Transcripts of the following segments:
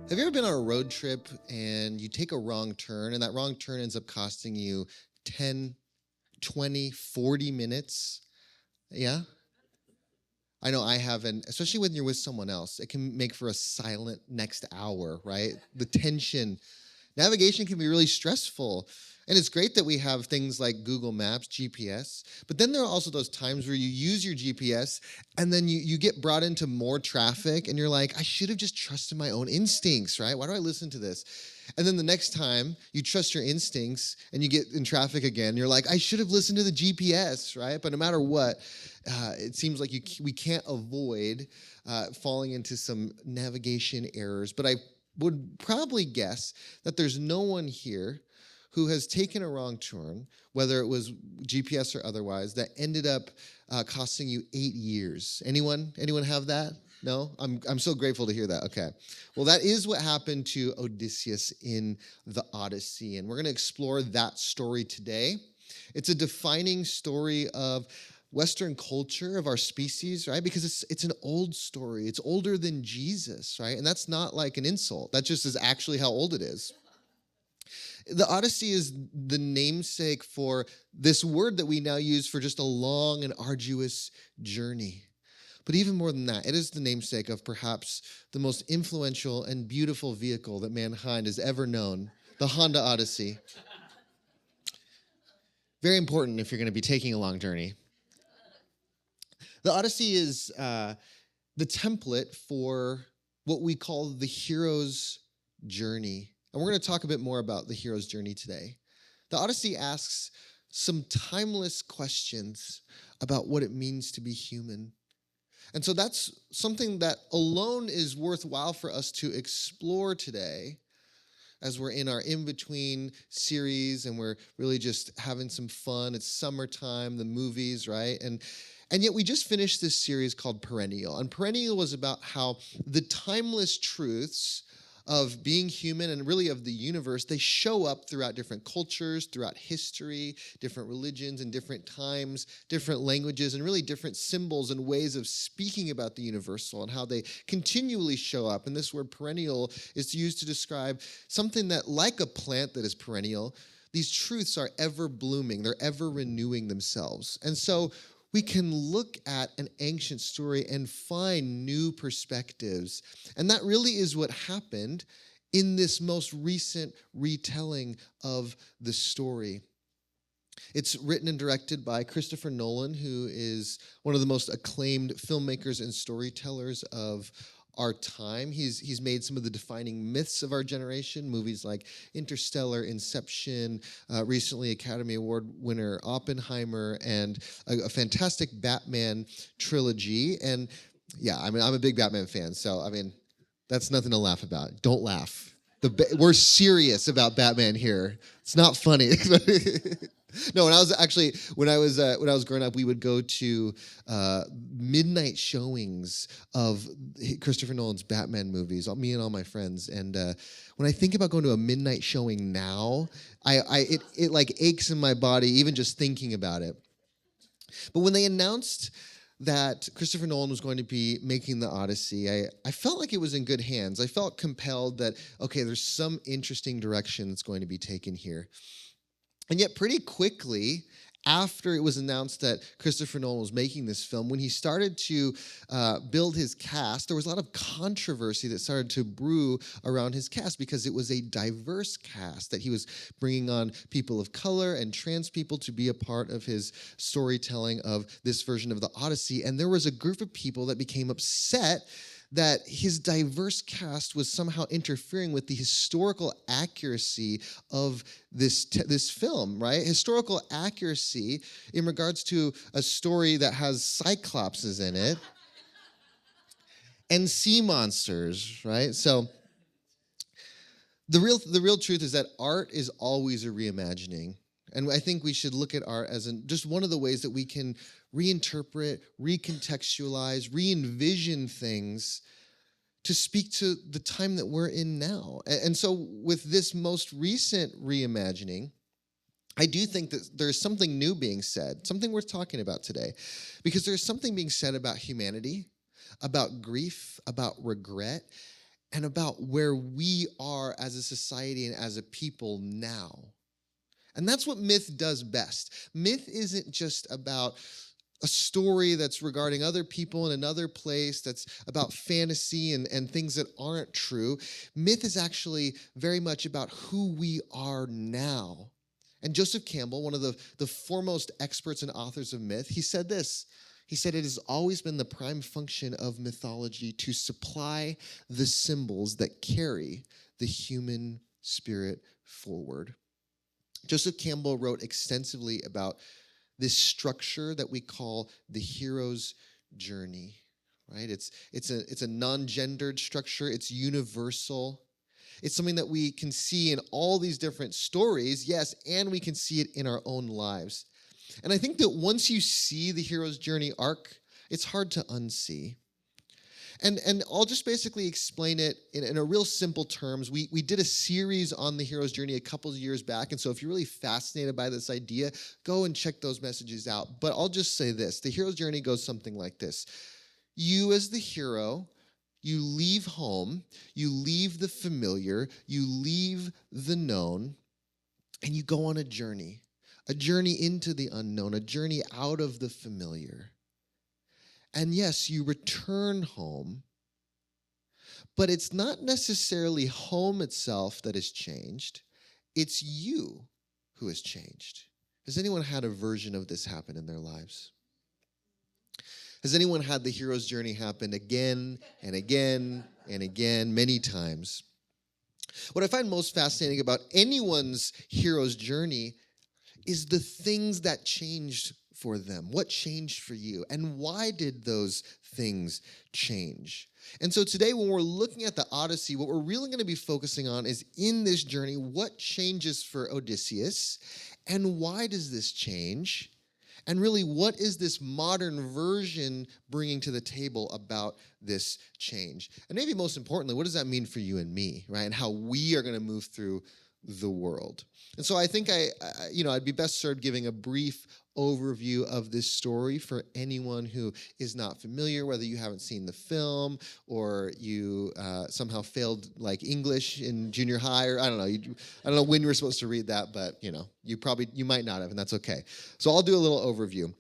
Have you ever been on a road trip and you take a wrong turn and that wrong turn ends up costing you 10, 20, 40 minutes? Yeah? I know I haven't, especially when you're with someone else. It can make for a silent next hour, right? The tension. Navigation can be really stressful. And it's great that we have things like Google Maps, GPS, but then there are also those times where you use your GPS and then you get brought into more traffic and you're like, I should have just trusted my own instincts, right? Why do I listen to this? And then the next time you trust your instincts and you get in traffic again, you're like, I should have listened to the GPS, right? But no matter what, it seems like we can't avoid falling into some navigation errors. But I would probably guess that there's no one here who has taken a wrong turn, whether it was GPS or otherwise, that ended up costing you 8 years. Anyone have that? No? I'm so grateful to hear that. Okay. Well, that is what happened to Odysseus in the Odyssey, and we're going to explore that story today. It's a defining story of Western culture, of our species, right? Because it's an old story. It's older than Jesus, right? And that's not like an insult. That just is actually how old it is. The Odyssey is the namesake for this word that we now use for just a long and arduous journey. But even more than that, it is the namesake of perhaps the most influential and beautiful vehicle that mankind has ever known, the Honda Odyssey. Very important if you're going to be taking a long journey. The Odyssey is the template for what we call the hero's journey. And we're going to talk a bit more about the hero's journey today. The Odyssey asks some timeless questions about what it means to be human. And so that's something that alone is worthwhile for us to explore today as we're in our in-between series and we're really just having some fun. It's summertime, the movies, right? And yet we just finished this series called Perennial. And Perennial was about how the timeless truths of being human and really of the universe, they show up throughout different cultures, throughout history, different religions and different times, different languages, and really different symbols and ways of speaking about the universal and how they continually show up. And this word perennial is used to describe something that, like a plant that is perennial, these truths are ever blooming, they're ever renewing themselves. And so we can look at an ancient story and find new perspectives. And that really is what happened in this most recent retelling of the story. It's written and directed by Christopher Nolan, who is one of the most acclaimed filmmakers and storytellers of our time. He's made some of the defining myths of our generation, movies like Interstellar, Inception, recently Academy Award winner Oppenheimer, and a fantastic Batman trilogy. And yeah, I mean, I'm a big Batman fan, so I mean, that's nothing to laugh about. Don't laugh. We're serious about Batman here. It's not funny. No, when I was growing up, we would go to midnight showings of Christopher Nolan's Batman movies. Me and all my friends. And when I think about going to a midnight showing now, it like aches in my body even just thinking about it. But when they announced that Christopher Nolan was going to be making the Odyssey, I felt like it was in good hands. I felt compelled that, okay, there's some interesting direction that's going to be taken here. And yet pretty quickly, after it was announced that Christopher Nolan was making this film, when he started to build his cast, there was a lot of controversy that started to brew around his cast because it was a diverse cast, that he was bringing on people of color and trans people to be a part of his storytelling of this version of the Odyssey. And there was a group of people that became upset that his diverse cast was somehow interfering with the historical accuracy of this film, right? Historical accuracy in regards to a story that has cyclopses in it and sea monsters, right? So the real truth is that art is always a reimagining. And I think we should look at art as just one of the ways that we can reinterpret, recontextualize, re-envision things to speak to the time that we're in now. And so with this most recent reimagining, I do think that there's something new being said, something worth talking about today, because there's something being said about humanity, about grief, about regret, and about where we are as a society and as a people now. And that's what myth does best. Myth isn't just about a story that's regarding other people in another place, that's about fantasy and things that aren't true. Myth is actually very much about who we are now. And Joseph Campbell, one of the foremost experts and authors of myth, he said this. He said, "It has always been the prime function of mythology to supply the symbols that carry the human spirit forward." Joseph Campbell wrote extensively about this structure that we call the hero's journey, right? It's a non-gendered structure. It's universal. It's something that we can see in all these different stories, yes, and we can see it in our own lives. And I think that once you see the hero's journey arc, it's hard to unsee. And I'll just basically explain it in a real simple terms. We did a series on the hero's journey a couple of years back, and so if you're really fascinated by this idea, go and check those messages out. But I'll just say this. The hero's journey goes something like this. You as the hero, you leave home, you leave the familiar, you leave the known, and you go on a journey into the unknown, a journey out of the familiar. And yes, you return home, but it's not necessarily home itself that has changed. It's you who has changed. Has anyone had a version of this happen in their lives? Has anyone had the hero's journey happen again and again and again, many times? What I find most fascinating about anyone's hero's journey is the things that changed for them. What changed for you? And why did those things change? And so today, when we're looking at the Odyssey, what we're really going to be focusing on is in this journey, what changes for Odysseus, and why does this change? And really, what is this modern version bringing to the table about this change? And maybe most importantly, what does that mean for you and me, right? And how we are going to move through the world. And so I think I'd be best served giving a brief overview of this story for anyone who is not familiar, whether you haven't seen the film or you somehow failed like English in junior high, or I don't know. I don't know when you were supposed to read that, but you might not have, and that's okay. So I'll do a little overview.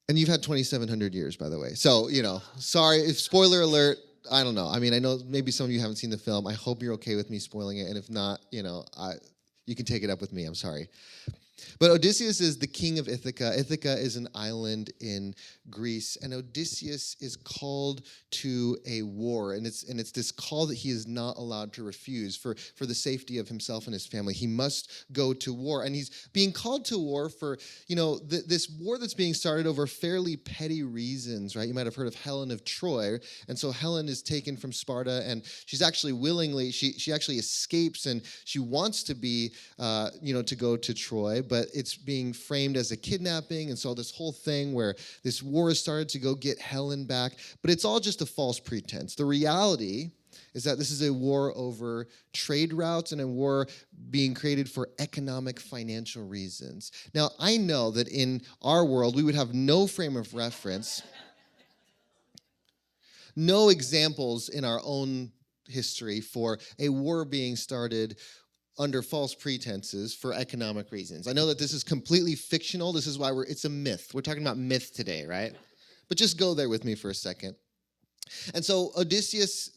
And you've had 2,700 years, by the way. So, sorry, if spoiler alert, I don't know. I mean, I know maybe some of you haven't seen the film. I hope you're okay with me spoiling it. And if not, you can take it up with me. I'm sorry. But Odysseus is the king of Ithaca. Ithaca is an island in Greece, and Odysseus is called to a war, and it's this call that he is not allowed to refuse for the safety of himself and his family. He must go to war, and he's being called to war for this war that's being started over fairly petty reasons, right? You might have heard of Helen of Troy, and so Helen is taken from Sparta, and she's actually willingly she actually escapes, and she wants to be to go to Troy, but it's being framed as a kidnapping, and so this whole thing where this war has started to go get Helen back, but it's all just a false pretense. The reality is that this is a war over trade routes and a war being created for economic, financial reasons. Now, I know that in our world, we would have no frame of reference, no examples in our own history for a war being started under false pretenses for economic reasons. I know that this is completely fictional. This is why it's a myth. We're talking about myth today, right? But just go there with me for a second. And so Odysseus,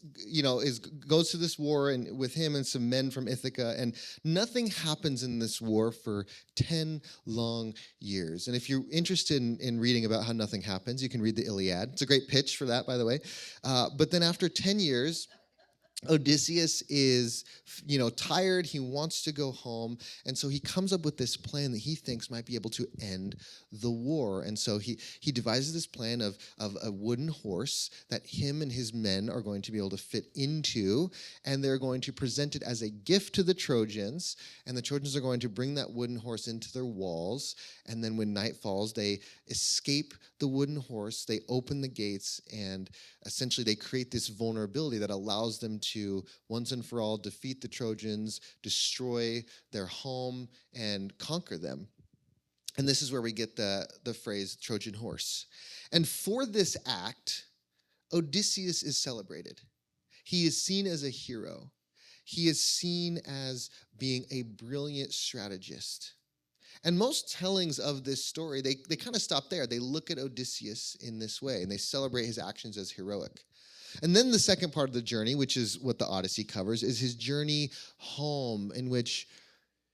goes to this war and with him and some men from Ithaca, and nothing happens in this war for 10 long years. And if you're interested in reading about how nothing happens, you can read the Iliad. It's a great pitch for that, by the way. But then after 10 years, Odysseus is, tired. He wants to go home. And so he comes up with this plan that he thinks might be able to end the war. And so he devises this plan of a wooden horse that him and his men are going to be able to fit into. And they're going to present it as a gift to the Trojans. And the Trojans are going to bring that wooden horse into their walls. And then when night falls, they escape the wooden horse. They open the gates, and essentially they create this vulnerability that allows them to once and for all defeat the Trojans, destroy their home, and conquer them. And this is where we get the phrase Trojan horse. And for this act, Odysseus is celebrated. He is seen as a hero. He is seen as being a brilliant strategist. And most tellings of this story, they kind of stop there. They look at Odysseus in this way, and they celebrate his actions as heroic. And then the second part of the journey, which is what the Odyssey covers, is his journey home, in which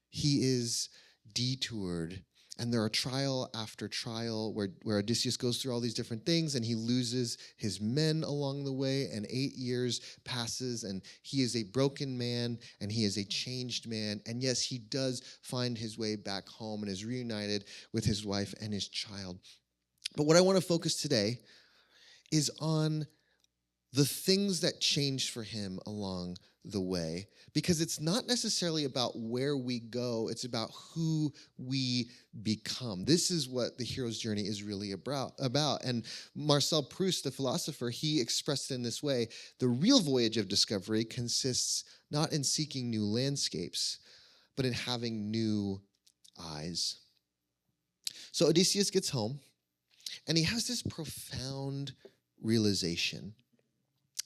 he is detoured. And there are trial after trial where Odysseus goes through all these different things, and he loses his men along the way, and 8 years passes, and he is a broken man, and he is a changed man. And yes, he does find his way back home and is reunited with his wife and his child. But what I want to focus today is on the things that changed for him along the way, because it's not necessarily about where we go, it's about who we become. This is what the hero's journey is really about. And Marcel Proust, the philosopher, he expressed it in this way: the real voyage of discovery consists not in seeking new landscapes, but in having new eyes. So Odysseus gets home, and he has this profound realization.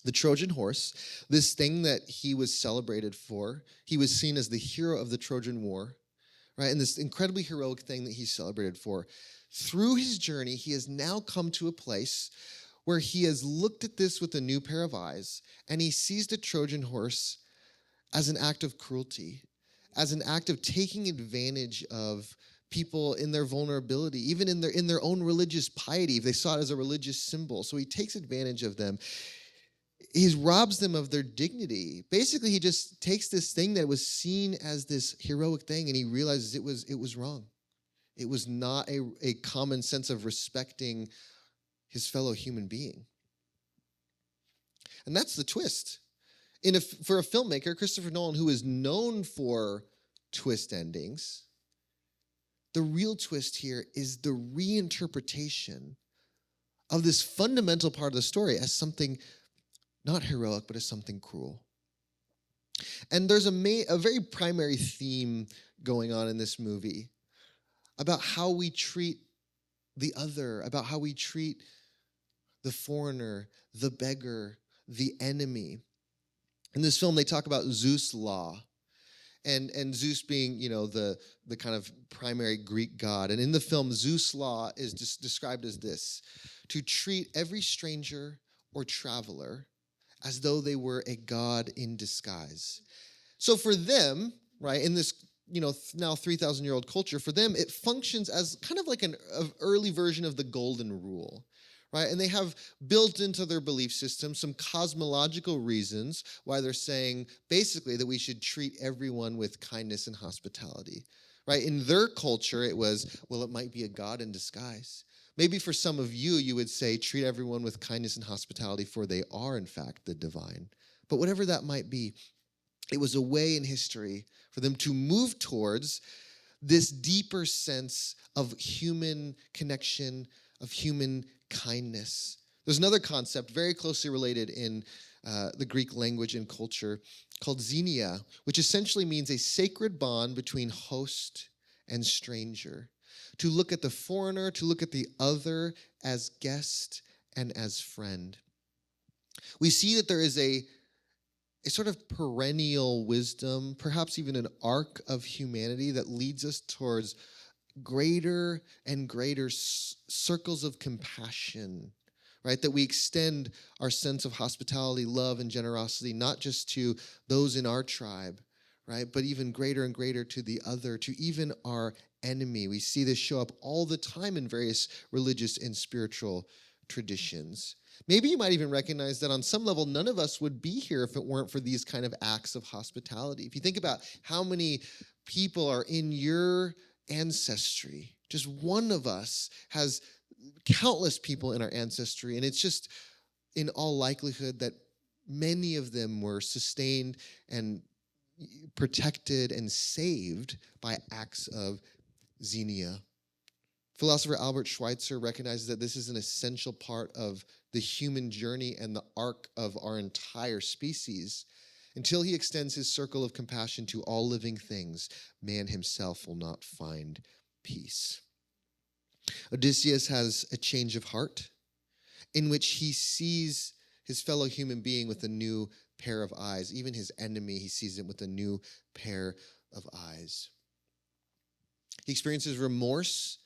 The Trojan horse, this thing that he was celebrated for, he was seen as the hero of the Trojan War, right? And this incredibly heroic thing that he's celebrated for. Through his journey, he has now come to a place where he has looked at this with a new pair of eyes, and he sees the Trojan horse as an act of cruelty, as an act of taking advantage of people in their vulnerability, even in their own religious piety, if they saw it as a religious symbol. So he takes advantage of them. He robs them of their dignity. Basically, he just takes this thing that was seen as this heroic thing, and he realizes it was wrong. It was not a common sense of respecting his fellow human being. And that's the twist. For a filmmaker, Christopher Nolan, who is known for twist endings, the real twist here is the reinterpretation of this fundamental part of the story as something not heroic, but as something cruel. And there's a very primary theme going on in this movie about how we treat the other, about how we treat the foreigner, the beggar, the enemy. In this film, they talk about Zeus' law, and Zeus being, the kind of primary Greek god. And in the film, Zeus' law is just described as this: to treat every stranger or traveler as though they were a god in disguise. So for them, right, in this, now 3,000-year-old culture, for them, it functions as kind of like an early version of the golden rule, right? And they have built into their belief system some cosmological reasons why they're saying basically that we should treat everyone with kindness and hospitality, right? In their culture, it was, well, it might be a god in disguise. Maybe for some of you, you would say, treat everyone with kindness and hospitality, for they are, in fact, the divine. But whatever that might be, it was a way in history for them to move towards this deeper sense of human connection, of human kindness. There's another concept very closely related in the Greek language and culture called xenia, which essentially means a sacred bond between host and stranger. To look at the foreigner, to look at the other as guest and as friend. We see that there is a sort of perennial wisdom, perhaps even an arc of humanity that leads us towards greater and greater circles of compassion, right? That we extend our sense of hospitality, love, and generosity, not just to those in our tribe, right? But even greater and greater to the other, to even our enemy. We see this show up all the time in various religious and spiritual traditions. Maybe you might even recognize that on some level, none of us would be here if it weren't for these kind of acts of hospitality. If you think about how many people are in your ancestry, just one of us has countless people in our ancestry, and it's just in all likelihood that many of them were sustained and protected and saved by acts of xenia. Philosopher Albert Schweitzer recognizes that this is an essential part of the human journey and the arc of our entire species. Until he extends his circle of compassion to all living things, man himself will not find peace. Odysseus has a change of heart in which he sees his fellow human being with a new pair of eyes. Even his enemy, he sees it with a new pair of eyes. He experiences remorse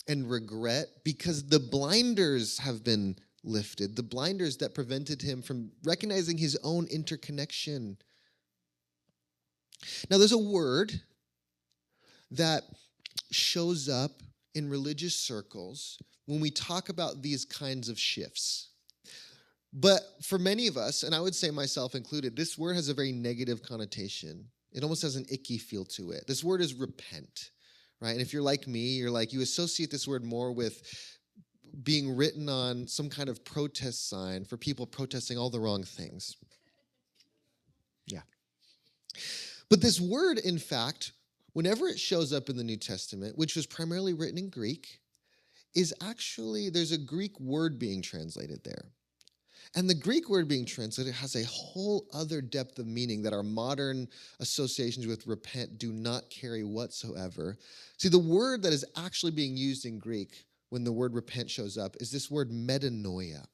and regret because the blinders have been lifted, the blinders that prevented him from recognizing his own interconnection. Now, there's a word that shows up in religious circles when we talk about these kinds of shifts. But for many of us, and I would say myself included, this word has a very negative connotation. It almost has an icky feel to it. This word is repent, right? And if you're like me, you associate this word more with being written on some kind of protest sign for people protesting all the wrong things. Yeah. But this word, in fact, whenever it shows up in the New Testament, which was primarily written in Greek, is actually, there's a Greek word being translated there. And the Greek word being translated has a whole other depth of meaning that our modern associations with repent do not carry whatsoever. See, the word that is actually being used in Greek when the word repent shows up is this word metanoia.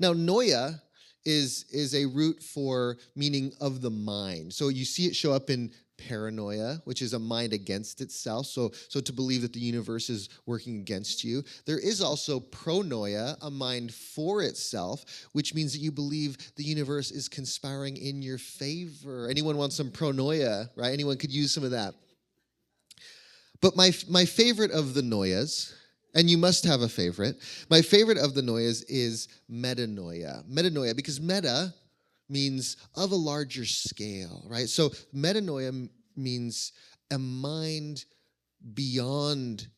Now, noia is a root for meaning of the mind. So you see it show up in paranoia, which is a mind against itself. So to believe that the universe is working against you. There is also pronoia, a mind for itself, which means that you believe the universe is conspiring in your favor. Anyone want some pronoia, right? Anyone could use some of that. But my favorite of the noias, and you must have a favorite, my favorite of the noias is metanoia. Metanoia, because meta means of a larger scale, right? So metanoia means a mind beyond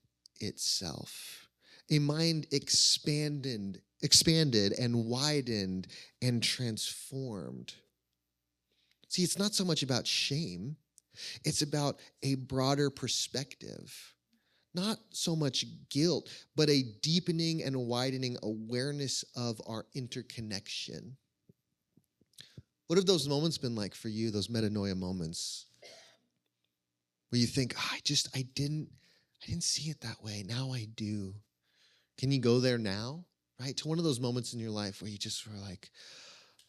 itself, a mind expanded and widened and transformed. See, it's not so much about shame. It's about a broader perspective. Not so much guilt, but a deepening and widening awareness of our interconnection. What have those moments been like for you, those metanoia moments? Where you think, I didn't see it that way. Now I do. Can you go there now? Right? To one of those moments in your life where you just were like,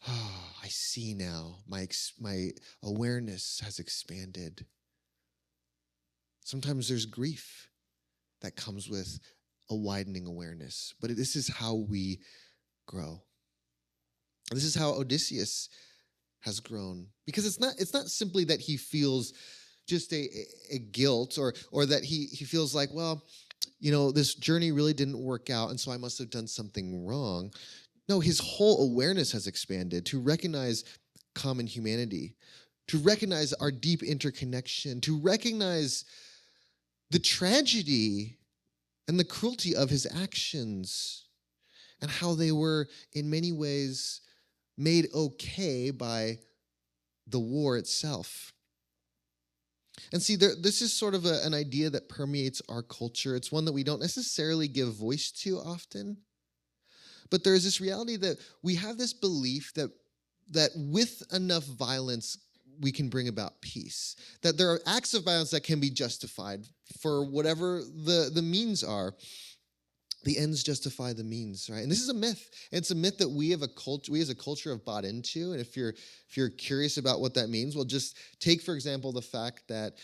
oh, I see now. My awareness has expanded. Sometimes there's grief that comes with a widening awareness. But this is how we grow. This is how Odysseus has grown. Because it's not simply that he feels just a guilt or that he feels like, well, this journey really didn't work out, and so I must have done something wrong. No, his whole awareness has expanded to recognize common humanity, to recognize our deep interconnection, to recognize the tragedy and the cruelty of his actions and how they were in many ways made okay by the war itself. And see, this is sort of an idea that permeates our culture. It's one that we don't necessarily give voice to often. But there is this reality that we have this belief that with enough violence, we can bring about peace. That there are acts of violence that can be justified for whatever the means are. The ends justify the means, right? And this is a myth. It's a myth that we as a culture have bought into. And if you're curious about what that means, well, just take, for example, the fact that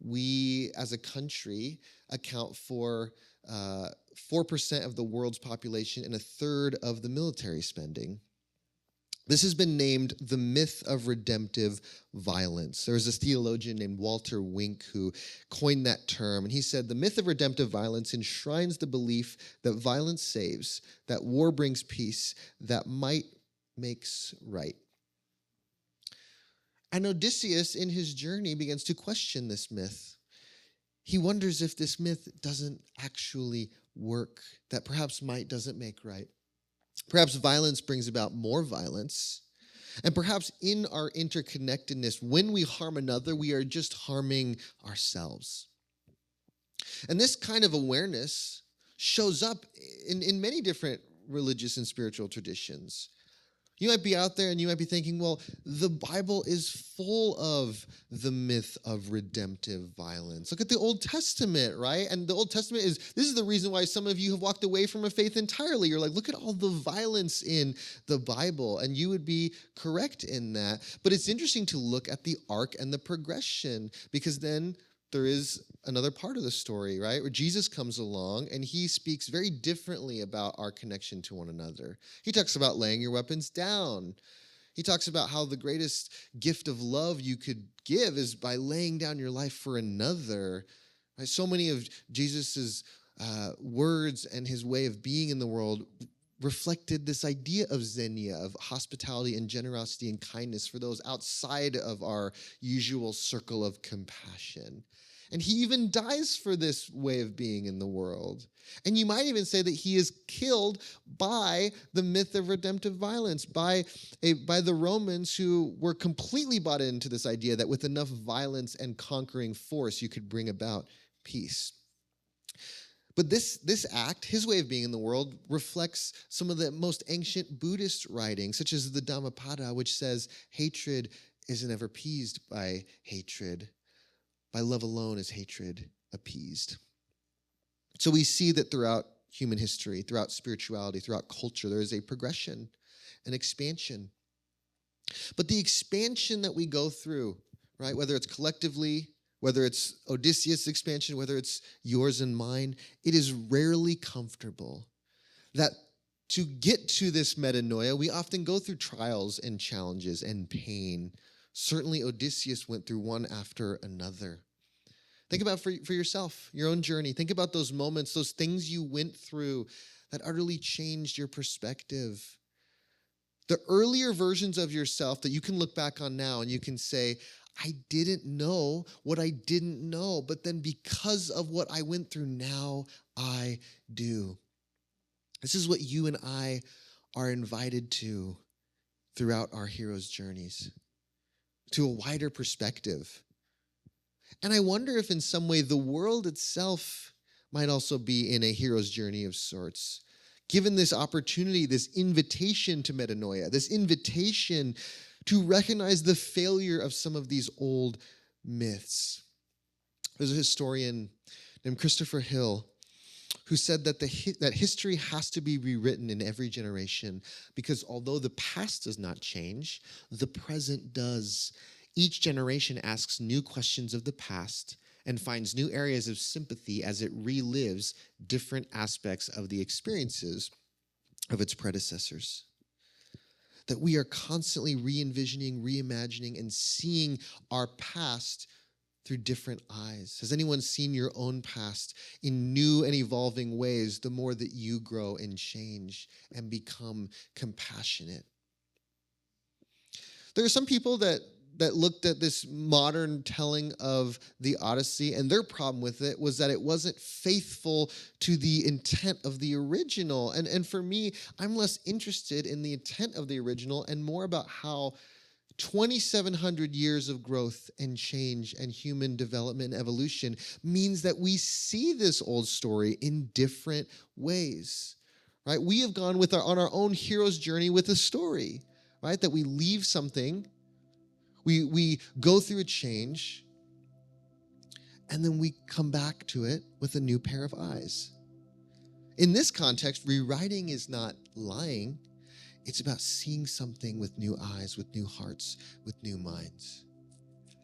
we as a country account for 4% of the world's population and a third of the military spending. This has been named the Myth of Redemptive Violence. There was a theologian named Walter Wink who coined that term, and he said, the myth of redemptive violence enshrines the belief that violence saves, that war brings peace, that might makes right. And Odysseus, in his journey, begins to question this myth. He wonders if this myth doesn't actually work, that perhaps might doesn't make right. Perhaps violence brings about more violence. And perhaps in our interconnectedness, when we harm another, we are just harming ourselves. And this kind of awareness shows up in many different religious and spiritual traditions. You might be out there and you might be thinking, well, the Bible is full of the myth of redemptive violence. Look at the Old Testament, right? And the Old Testament this is the reason why some of you have walked away from a faith entirely. You're like, look at all the violence in the Bible. And you would be correct in that. But it's interesting to look at the arc and the progression, because then there is another part of the story, right? Where Jesus comes along and he speaks very differently about our connection to one another. He talks about laying your weapons down. He talks about how the greatest gift of love you could give is by laying down your life for another. Right? So many of Jesus's words and his way of being in the world reflected this idea of Xenia, of hospitality and generosity and kindness for those outside of our usual circle of compassion. And he even dies for this way of being in the world. And you might even say that he is killed by the myth of redemptive violence, by the Romans, who were completely bought into this idea that with enough violence and conquering force, you could bring about peace. But this act, his way of being in the world, reflects some of the most ancient Buddhist writings, such as the Dhammapada, which says hatred isn't ever appeased by hatred. By love alone is hatred appeased. So we see that throughout human history, throughout spirituality, throughout culture, there is a progression, an expansion. But the expansion that we go through, right, whether it's collectively, whether it's Odysseus' expansion, whether it's yours and mine, it is rarely comfortable. That to get to this metanoia, we often go through trials and challenges and pain. Certainly Odysseus went through one after another. Think about for yourself, your own journey. Think about those moments, those things you went through that utterly changed your perspective. The earlier versions of yourself that you can look back on now and you can say, I didn't know what I didn't know, but then because of what I went through, now I do. This is what you and I are invited to throughout our heroes' journeys, to a wider perspective. And I wonder if in some way the world itself might also be in a hero's journey of sorts. Given this opportunity, this invitation to metanoia, this invitation to recognize the failure of some of these old myths. There's a historian named Christopher Hill who said that that history has to be rewritten in every generation because although the past does not change, the present does. Each generation asks new questions of the past and finds new areas of sympathy as it relives different aspects of the experiences of its predecessors. That we are constantly re-envisioning, reimagining, and seeing our past through different eyes. Has anyone seen your own past in new and evolving ways the more that you grow and change and become compassionate? There are some people that looked at this modern telling of the Odyssey, and their problem with it was that it wasn't faithful to the intent of the original. And for me, I'm less interested in the intent of the original and more about how 2,700 years of growth and change and human development and evolution means that we see this old story in different ways, right? We have gone on our own hero's journey with a story, right? That we leave something, we go through a change, and then we come back to it with a new pair of eyes. In this context, rewriting is not lying. It's about seeing something with new eyes, with new hearts, with new minds.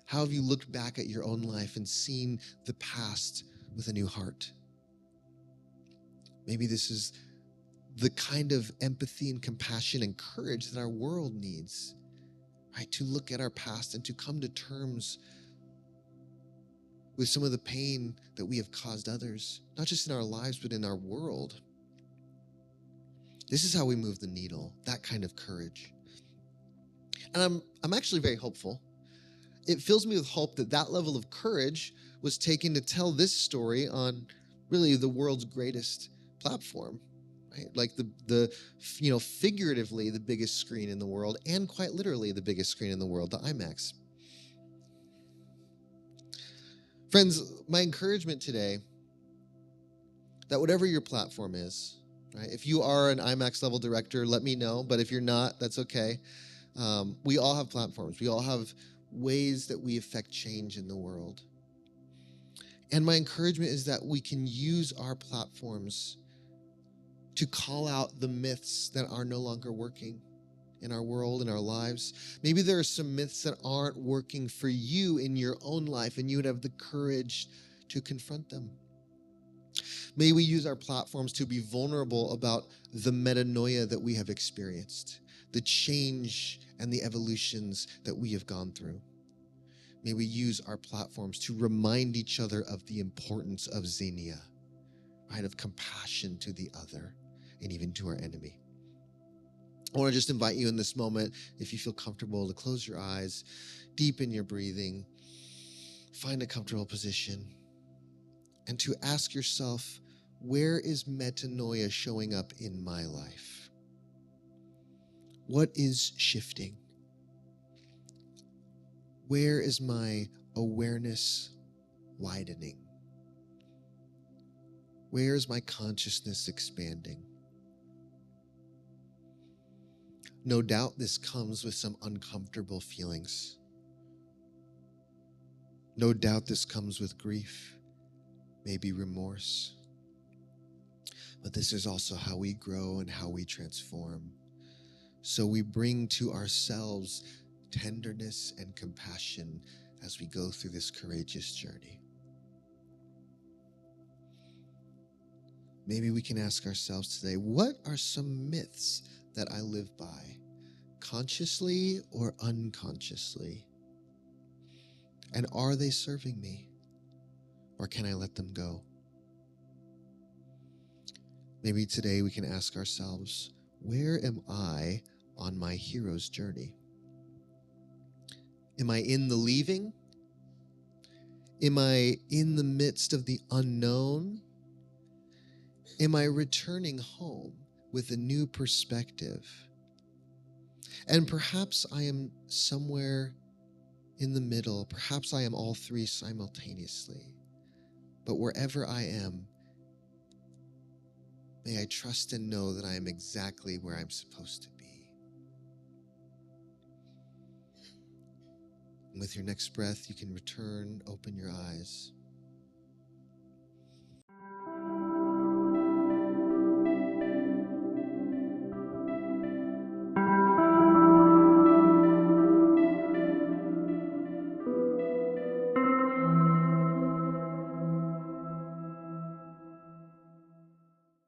How have you looked back at your own life and seen the past with a new heart? Maybe this is the kind of empathy and compassion and courage that our world needs, right? To look at our past and to come to terms with some of the pain that we have caused others, not just in our lives, but in our world. This is how we move the needle, that kind of courage. And I'm actually very hopeful. It fills me with hope that level of courage was taken to tell this story on really the world's greatest platform, right? Like the figuratively the biggest screen in the world and quite literally the biggest screen in the world, the IMAX. Friends, my encouragement today, that whatever your platform is, right? If you are an IMAX level director, let me know. But if you're not, that's okay. We all have platforms. We all have ways that we affect change in the world. And my encouragement is that we can use our platforms to call out the myths that are no longer working in our world, in our lives. Maybe there are some myths that aren't working for you in your own life, and you would have the courage to confront them. May we use our platforms to be vulnerable about the metanoia that we have experienced, the change and the evolutions that we have gone through. May we use our platforms to remind each other of the importance of Xenia, right? Of compassion to the other and even to our enemy. I want to just invite you in this moment, if you feel comfortable, to close your eyes, deepen your breathing, find a comfortable position, and to ask yourself, where is metanoia showing up in my life? What is shifting? Where is my awareness widening? Where is my consciousness expanding? No doubt this comes with some uncomfortable feelings. No doubt this comes with grief, maybe remorse. But this is also how we grow and how we transform. So we bring to ourselves tenderness and compassion as we go through this courageous journey. Maybe we can ask ourselves today, what are some myths that I live by, consciously or unconsciously? And are they serving me? Or can I let them go? Maybe today we can ask ourselves, where am I on my hero's journey? Am I in the leaving? Am I in the midst of the unknown? Am I returning home with a new perspective? And perhaps I am somewhere in the middle. Perhaps I am all three simultaneously. But wherever I am, may I trust and know that I am exactly where I'm supposed to be. And with your next breath, you can return, open your eyes.